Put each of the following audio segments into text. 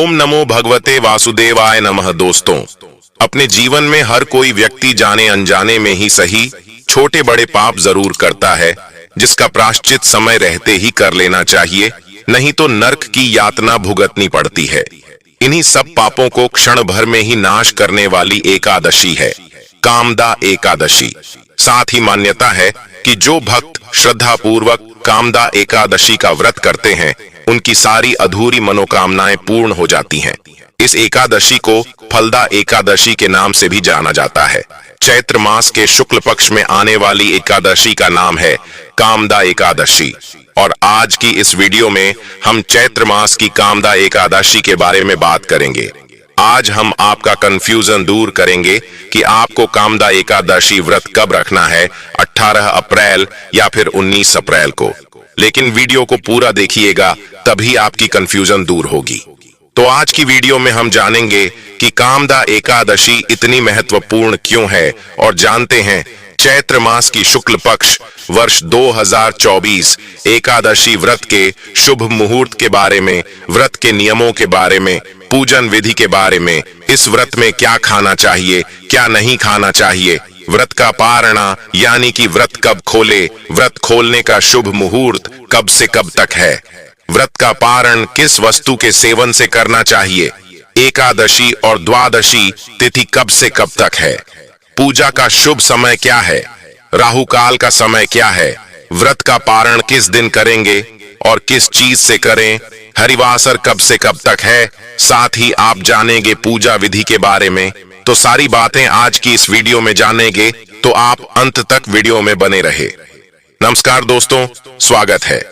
ओम नमो भगवते वासुदेवाय नमः। दोस्तों, अपने जीवन में हर कोई व्यक्ति जाने अनजाने में ही सही छोटे बड़े पाप जरूर करता है, जिसका प्रायश्चित समय रहते ही कर लेना चाहिए, नहीं तो नरक की यातना भुगतनी पड़ती है। इन्हीं सब पापों को क्षण भर में ही नाश करने वाली एकादशी है कामदा एकादशी। साथ ही मान्यता है कि जो भक्त श्रद्धा पूर्वक कामदा एकादशी का व्रत करते हैं, उनकी सारी अधूरी मनोकामनाएं पूर्ण हो जाती हैं। इस एकादशी को फलदा एकादशी के नाम से भी जाना जाता है। चैत्र मास के शुक्ल पक्ष में आने वाली एकादशी का नाम है कामदा एकादशी। और आज की इस वीडियो में हम चैत्र मास की कामदा एकादशी के बारे में बात करेंगे। आज हम आपका कंफ्यूजन दूर करेंगे कि आपको कामदा एकादशी व्रत कब रखना है, 18 अप्रैल या फिर 19 अप्रैल को। लेकिन वीडियो को पूरा देखिएगा, तभी आपकी कंफ्यूजन दूर होगी। तो आज की वीडियो में हम जानेंगे कि कामदा एकादशी इतनी महत्वपूर्ण क्यों है, और जानते हैं चैत्र मास की शुक्ल पक्ष वर्ष 2024 एकादशी व्रत के शुभ मुहूर्त के बारे में, व्रत के नियमों के बारे में, पूजन विधि के बारे में, इस व्रत में क्या खाना चाहिए, क्या नहीं खाना चाहिए, व्रत का पारणा यानी कि व्रत कब खोले, व्रत खोलने का शुभ मुहूर्त कब से कब तक है, व्रत का पारण किस वस्तु के सेवन से करना चाहिए, एकादशी और द्वादशी तिथि कब से कब तक है, पूजा का शुभ समय क्या है, राहु काल का समय क्या है, व्रत का पारण किस दिन करेंगे और किस चीज से करें, हरिवासर कब से कब तक है, साथ ही आप जानेंगे पूजा विधि के बारे में। तो सारी बातें आज की इस वीडियो में जानेंगे, तो आप अंत तक वीडियो में बने रहे। नमस्कार दोस्तों, स्वागत है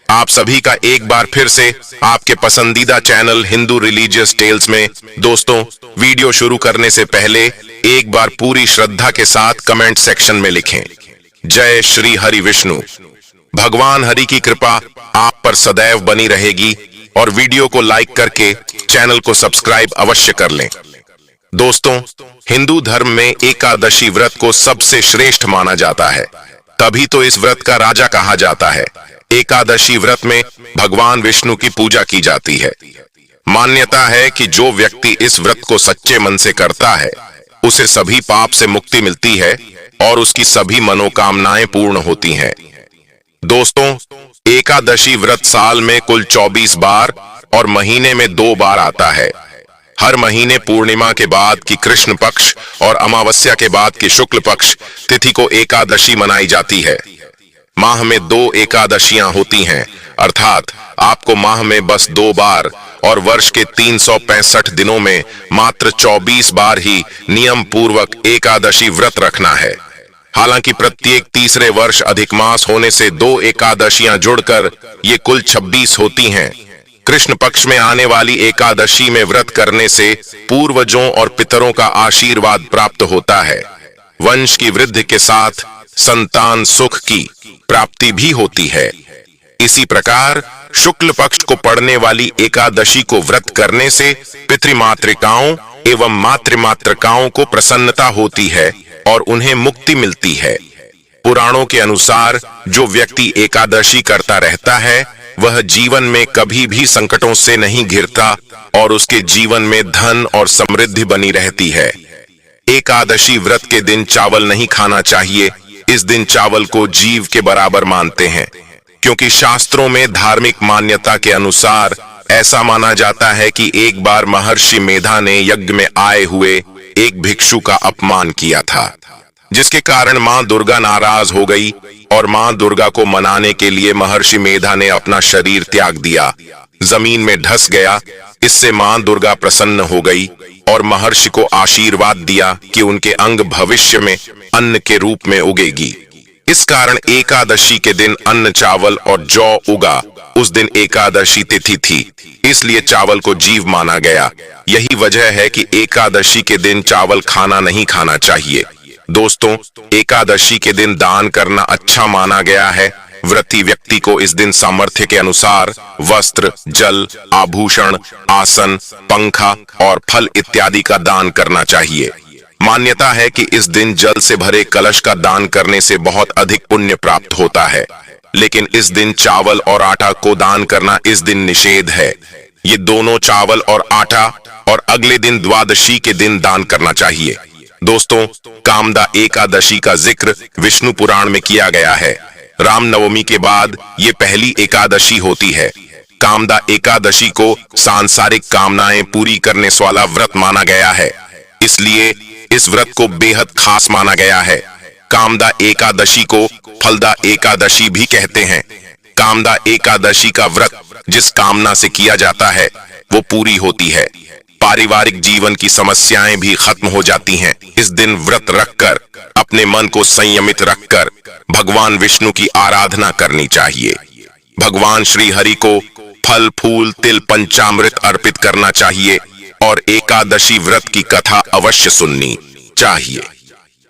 आप सभी का एक बार फिर से आपके पसंदीदा चैनल हिंदू रिलीजियस टेल्स में। दोस्तों, वीडियो शुरू करने से पहले एक बार पूरी श्रद्धा के साथ कमेंट सेक्शन में लिखें, जय श्री हरि विष्णु। भगवान हरि की कृपा आप पर सदैव बनी रहेगी, और वीडियो को लाइक करके चैनल को सब्सक्राइब अवश्य कर लें। दोस्तों, हिंदू धर्म में एकादशी व्रत को सबसे श्रेष्ठ माना जाता है, तभी तो इस व्रत का राजा कहा जाता है। एकादशी व्रत में भगवान विष्णु की पूजा की जाती है। मान्यता है कि जो व्यक्ति इस व्रत को सच्चे मन से करता है, उसे सभी पाप से मुक्ति मिलती है और उसकी सभी मनोकामनाएं पूर्ण होती हैं। दोस्तों, एकादशी व्रत साल में कुल 24 बार और महीने में 2 बार आता है। हर महीने पूर्णिमा के बाद की कृष्ण पक्ष और अमावस्या के बाद की शुक्ल पक्ष तिथि को एकादशी मनाई जाती है। माह में 2 एकादशियां होती हैं, अर्थात आपको माह में बस 2 बार और वर्ष के 365 दिनों में मात्र 24 बार ही नियम पूर्वक एकादशी व्रत रखना है। हालांकि प्रत्येक तीसरे वर्ष अधिक मास होने से 2 एकादशियां जुड़कर ये कुल 26 होती हैं। कृष्ण पक्ष में आने वाली एकादशी में व्रत करने से पूर्वजों और पितरों का आशीर्वाद प्राप्त होता है। वंश की वृद्धि के साथ संतान सुख की प्राप्ति भी होती है। इसी प्रकार शुक्ल पक्ष को पड़ने वाली एकादशी को व्रत करने से पितृमातृकाओं एवं मातृमातृकाओं को प्रसन्नता होती है और उन्हें मुक्ति मिलती है। पुराणों के अनुसार जो व्यक्ति एकादशी करता रहता है, वह जीवन में कभी भी संकटों से नहीं घिरता और उसके जीवन में धन और समृद्धि बनी रहती है। एकादशी व्रत के दिन चावल नहीं खाना चाहिए। इस दिन चावल को जीव के बराबर मानते हैं, क्योंकि शास्त्रों में धार्मिक मान्यता के अनुसार ऐसा माना जाता है कि एक बार महर्षि मेधा ने यज्ञ में आए हुए एक भिक्षु का अपमान किया था, जिसके कारण मां दुर्गा नाराज हो गई और मां दुर्गा को मनाने के लिए महर्षि मेधा ने अपना शरीर त्याग दिया, जमीन में धंस गया। इससे मां दुर्गा प्रसन्न हो गई और महर्षि को आशीर्वाद दिया कि उनके अंग भविष्य में अन्न के रूप में उगेगी। इस कारण एकादशी के दिन अन्न चावल और जौ उगा। उस दिन एकादशी तिथि थी, इसलिए चावल को जीव माना गया। यही वजह है कि एकादशी के दिन चावल खाना नहीं खाना चाहिए। दोस्तों, एकादशी के दिन दान करना अच्छा माना गया है। व्रती व्यक्ति को इस दिन सामर्थ्य के अनुसार वस्त्र, जल, आभूषण, आसन, पंखा और फल इत्यादि का दान करना चाहिए। मान्यता है कि इस दिन जल से भरे कलश का दान करने से बहुत अधिक पुण्य प्राप्त होता है। लेकिन इस दिन चावल और आटा को दान करना इस दिन निषेध है। ये दोनों चावल और आटा, और अगले दिन द्वादशी के दिन दान करना चाहिए। दोस्तों, कामदा एकादशी का जिक्र विष्णु पुराण में किया गया है। रामनवमी के बाद ये पहली एकादशी होती है। कामदा एकादशी को सांसारिक कामनाएं पूरी करने वाला व्रत माना गया है, इसलिए इस व्रत को बेहद खास माना गया है। कामदा एकादशी को फलदा एकादशी भी कहते हैं। कामदा एकादशी का व्रत जिस कामना से किया जाता है वो पूरी होती है। पारिवारिक जीवन की समस्याएं भी खत्म हो जाती हैं। इस दिन व्रत रखकर अपने मन को संयमित रखकर भगवान विष्णु की आराधना करनी चाहिए। भगवान श्री हरि को फल फूल तिल पंचामृत अर्पित करना चाहिए और एकादशी व्रत की कथा अवश्य सुननी चाहिए।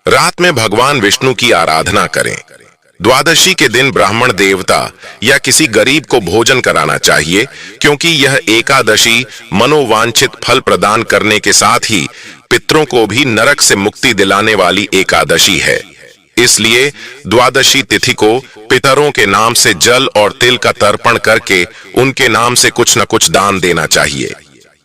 रात में भगवान विष्णु की आराधना करें। द्वादशी के दिन ब्राह्मण देवता या किसी गरीब को भोजन कराना चाहिए, क्योंकि यह एकादशी मनोवांछित फल प्रदान करने के साथ ही पितरों को भी नरक से मुक्ति दिलाने वाली एकादशी है। इसलिए द्वादशी तिथि को पितरों के नाम से जल और तिल का तर्पण करके उनके नाम से कुछ न कुछ दान देना चाहिए।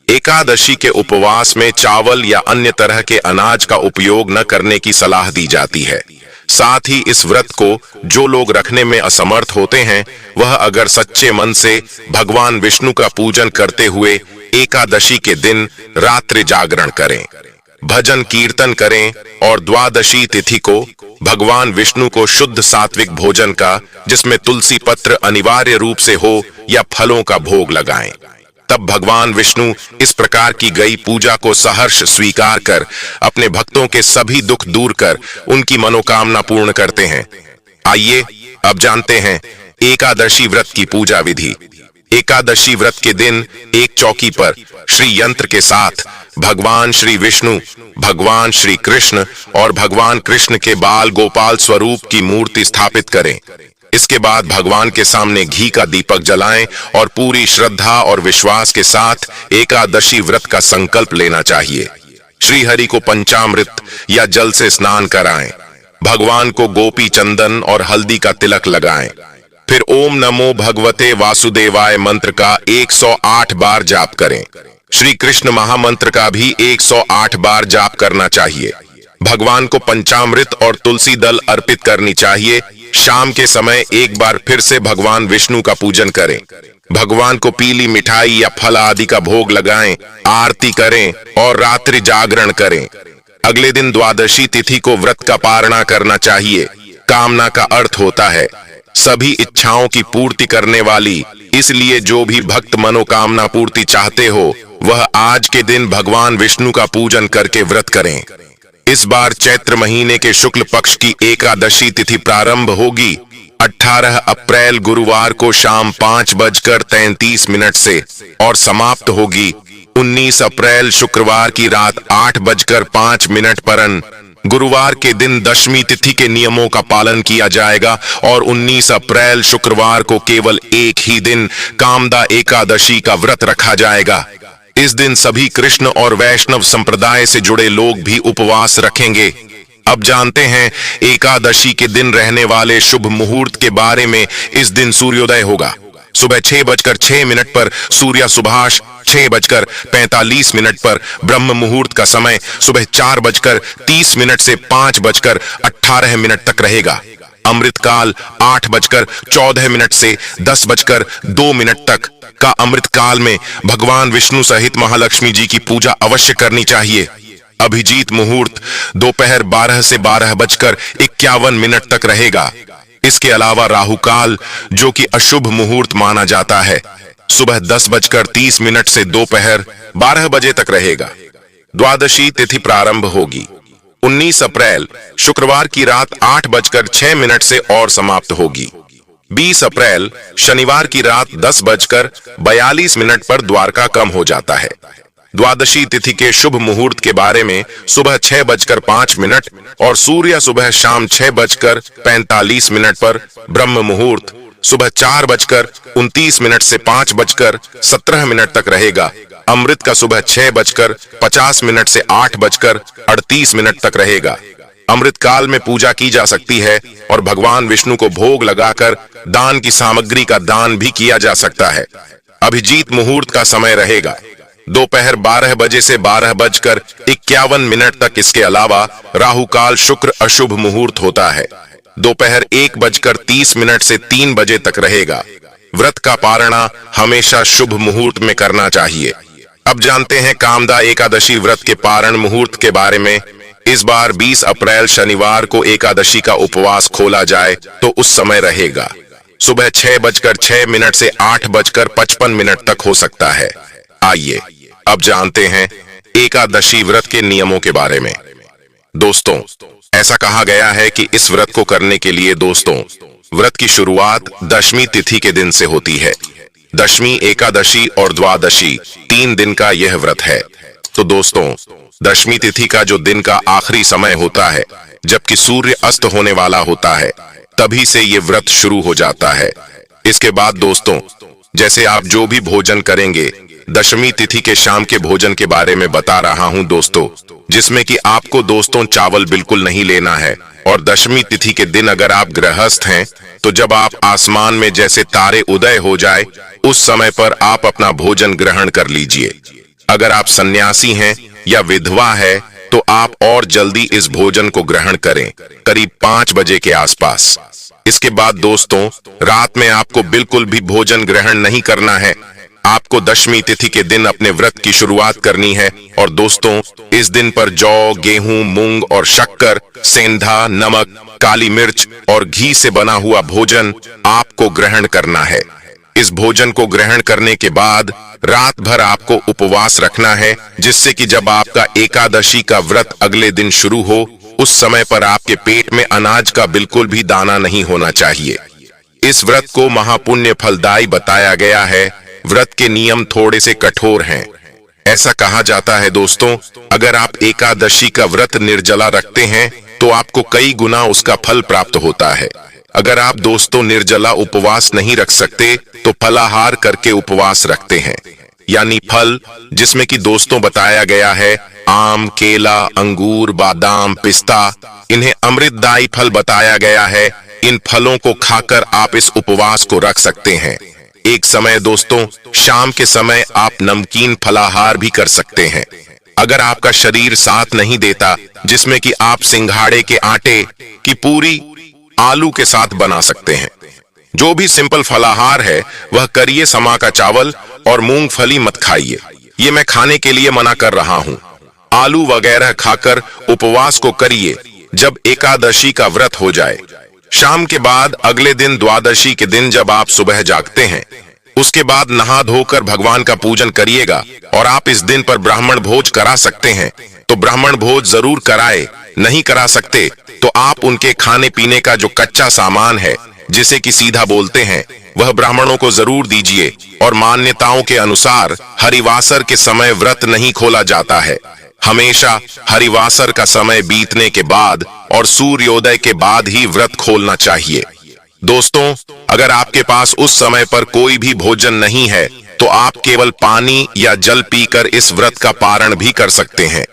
एकादशी के उपवास में चावल या अन्य तरह के अनाज का उपयोग न करने की सलाह दी जाती है। साथ ही इस व्रत को जो लोग रखने में असमर्थ होते हैं, वह अगर सच्चे मन से भगवान विष्णु का पूजन करते हुए एकादशी के दिन रात्रि जागरण करें, भजन कीर्तन करें और द्वादशी तिथि को भगवान विष्णु को शुद्ध सात्विक भोजन का, जिसमें तुलसी पत्र अनिवार्य रूप से हो, या फलों का भोग लगाएं। तब भगवान विष्णु इस प्रकार की गई पूजा को सहर्ष स्वीकार कर अपने भक्तों के सभी दुख दूर कर उनकी मनोकामना पूर्ण करते हैं। आइए अब जानते हैं एकादशी व्रत की पूजा विधि। एकादशी व्रत के दिन एक चौकी पर श्री यंत्र के साथ भगवान श्री विष्णु, भगवान श्री कृष्ण और भगवान कृष्ण के बाल गोपाल स्वरूप की मूर्ति स्थापित करें। इसके बाद भगवान के सामने घी का दीपक जलाएं और पूरी श्रद्धा और विश्वास के साथ एकादशी व्रत का संकल्प लेना चाहिए। श्री हरि को पंचामृत या जल से स्नान कराएं। भगवान को गोपी चंदन और हल्दी का तिलक लगाएं। फिर ओम नमो भगवते वासुदेवाय मंत्र का 108 बार जाप करें। श्री कृष्ण महामंत्र का भी 108 बार जाप करना चाहिए। भगवान को पंचामृत और तुलसी दल अर्पित करनी चाहिए। शाम के समय एक बार फिर से भगवान विष्णु का पूजन करें। भगवान को पीली मिठाई या फल आदि का भोग लगाएं, आरती करें और रात्रि जागरण करें। अगले दिन द्वादशी तिथि को व्रत का पारणा करना चाहिए। कामना का अर्थ होता है सभी इच्छाओं की पूर्ति करने वाली, इसलिए जो भी भक्त मनोकामना पूर्ति चाहते हो वह आज के दिन भगवान विष्णु का पूजन करके व्रत करें। इस बार चैत्र महीने के शुक्ल पक्ष की एकादशी तिथि प्रारंभ होगी 18 अप्रैल गुरुवार को शाम 5:33 से और समाप्त होगी 19 अप्रैल शुक्रवार की रात 8:05 पर। गुरुवार के दिन दशमी तिथि के नियमों का पालन किया जाएगा और 19 अप्रैल शुक्रवार को केवल एक ही दिन कामदा एकादशी का व्रत रखा जाएगा। इस दिन सभी कृष्ण और वैष्णव संप्रदाय से जुड़े लोग भी उपवास रखेंगे। अब जानते हैं एकादशी के दिन रहने वाले शुभ मुहूर्त के बारे में। इस दिन सूर्योदय होगा सुबह 6:06 पर, सूर्य सुभाष 6:45 पर, ब्रह्म मुहूर्त का समय सुबह 4:30 से 5:18 तक रहेगा। अमृत काल 8:14 से 10:02 तक का अमृत काल में भगवान विष्णु सहित महालक्ष्मी जी की पूजा अवश्य करनी चाहिए। अभिजीत मुहूर्त दोपहर 12 से 12:51 तक रहेगा। इसके अलावा राहु काल, जो कि अशुभ मुहूर्त माना जाता है, सुबह 10:30 से दोपहर 12 बजे तक रहेगा। द्वादशी तिथि प्रारंभ होगी 19 अप्रैल शुक्रवार की रात 8:06 से और समाप्त होगी 20 अप्रैल शनिवार की रात 10:42 पर द्वारका कम हो जाता है। द्वादशी तिथि के शुभ मुहूर्त के बारे में सुबह 6:05 और सूर्य सुबह शाम 6:45 पर, ब्रह्म मुहूर्त सुबह 4:29 से 5:17 तक रहेगा। अमृत का सुबह 6:50 से 8:38 तक रहेगा। अमृत काल में पूजा की जा सकती है और भगवान विष्णु को भोग लगाकर दान की सामग्री का दान भी किया जा सकता है। अभिजीत मुहूर्त का समय रहेगा दोपहर 12 बजे से 12:51 तक। इसके अलावा राहुकाल शुक्र अशुभ मुहूर्त होता है, दोपहर 1:30 से 3 बजे तक रहेगा। व्रत का पारणा हमेशा शुभ मुहूर्त में करना चाहिए। अब जानते हैं कामदा एकादशी व्रत के पारण मुहूर्त के बारे में। इस बार 20 अप्रैल शनिवार को एकादशी का उपवास खोला जाए तो उस समय रहेगा सुबह 6:06 से 8:55 तक हो सकता है। आइए अब जानते हैं एकादशी व्रत के नियमों के बारे में। दोस्तों, ऐसा कहा गया है कि इस व्रत को करने के लिए व्रत की शुरुआत दशमी तिथि के दिन से होती है। दशमी, एकादशी और द्वादशी 3 दिन का यह व्रत है। तो दोस्तों, दशमी तिथि का जो दिन का आखिरी समय होता है, जबकि सूर्य अस्त होने वाला होता है, तभी से ये व्रत शुरू हो जाता है। इसके बाद दोस्तों, जैसे आप जो भी भोजन करेंगे, दशमी तिथि के शाम के भोजन के बारे में बता रहा हूं दोस्तों, जिसमें कि आपको दोस्तों चावल बिल्कुल नहीं लेना है। और दशमी तिथि के दिन अगर आप गृहस्थ हैं तो जब आप आसमान में जैसे तारे उदय हो जाए, उस समय पर आप अपना भोजन ग्रहण कर लीजिए। अगर आप सन्यासी हैं या विधवा है तो आप और जल्दी इस भोजन को ग्रहण करें, करीब 5 बजे के आसपास। इसके बाद दोस्तों, रात में आपको बिल्कुल भी भोजन ग्रहण नहीं करना है। आपको दशमी तिथि के दिन अपने व्रत की शुरुआत करनी है। और दोस्तों, इस दिन पर जौ, गेहूं, मूंग और शक्कर, सेंधा, नमक, काली मिर्च और घी से बना हुआ भोजन आपको ग्रहण करना है। इस भोजन को ग्रहण करने के बाद रात भर आपको उपवास रखना है, जिससे कि जब आपका एकादशी का व्रत अगले दिन शुरू हो, उस समय पर आपके पेट में अनाज का बिल्कुल भी दाना नहीं होना चाहिए। इस व्रत को महापुण्य फलदायी बताया गया है। व्रत के नियम थोड़े से कठोर हैं। ऐसा कहा जाता है दोस्तों, अगर आप एकादशी का व्रत निर्जला रखते हैं तो आपको कई गुना उसका फल प्राप्त होता है। अगर आप दोस्तों निर्जला उपवास नहीं रख सकते तो फलाहार करके उपवास रखते हैं, यानी फल, जिसमें कि दोस्तों बताया गया है आम, केला, अंगूर, बादाम, पिस्ता, इन्हें अमृतदायी फल बताया गया है। इन फलों को खाकर आप इस उपवास को रख सकते हैं। एक समय दोस्तों, शाम के समय आप नमकीन फलाहार भी कर सकते हैं। अगर आपका शरीर साथ नहीं देता, जिसमें कि आप सिंघाड़े के आटे की पूरी आलू के साथ बना सकते हैं। जो भी सिंपल फलाहार है वह करिए। समा का चावल और मूंगफली मत खाइए, ये मैं खाने के लिए मना कर रहा हूँ। आलू वगैरह खाकर उपवास को करिए जब एकादशी का व्रत हो जाए। शाम के बाद अगले दिन द्वादशी के दिन जब आप सुबह जागते हैं, उसके बाद नहा धोकर भगवान का पूजन करिएगा। और आप इस दिन पर ब्राह्मण भोज करा सकते हैं तो ब्राह्मण भोज जरूर कराए। नहीं करा सकते तो आप उनके खाने पीने का जो कच्चा सामान है, जिसे कि सीधा बोलते हैं, वह ब्राह्मणों को जरूर दीजिए। और मान्यताओं के अनुसार हरिवासर के समय व्रत नहीं खोला जाता है। हमेशा हरिवासर का समय बीतने के बाद और सूर्योदय के बाद ही व्रत खोलना चाहिए। दोस्तों, अगर आपके पास उस समय पर कोई भी भोजन नहीं है तो आप केवल पानी या जल पीकर इस व्रत का पारण भी कर सकते हैं।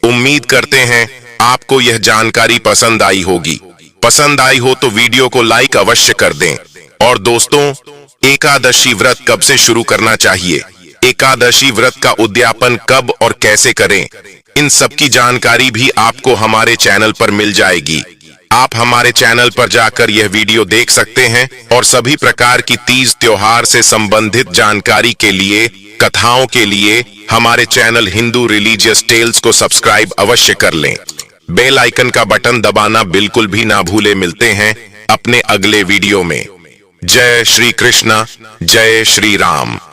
उम्मीद करते हैं आपको यह जानकारी पसंद आई होगी। पसंद आई हो तो वीडियो को लाइक अवश्य कर दें। और दोस्तों, एकादशी व्रत कब से शुरू करना चाहिए, एकादशी व्रत का उद्यापन कब और कैसे करें, इन सब की जानकारी भी आपको हमारे चैनल पर मिल जाएगी। आप हमारे चैनल पर जाकर यह वीडियो देख सकते हैं। और सभी प्रकार की तीज त्योहार से संबंधित जानकारी के लिए, कथाओं के लिए हमारे चैनल हिंदू रिलीजियस टेल्स को सब्सक्राइब अवश्य कर लें। बेल आइकन का बटन दबाना बिल्कुल भी ना भूले। मिलते हैं अपने अगले वीडियो में। जय श्री कृष्णा, जय श्री राम।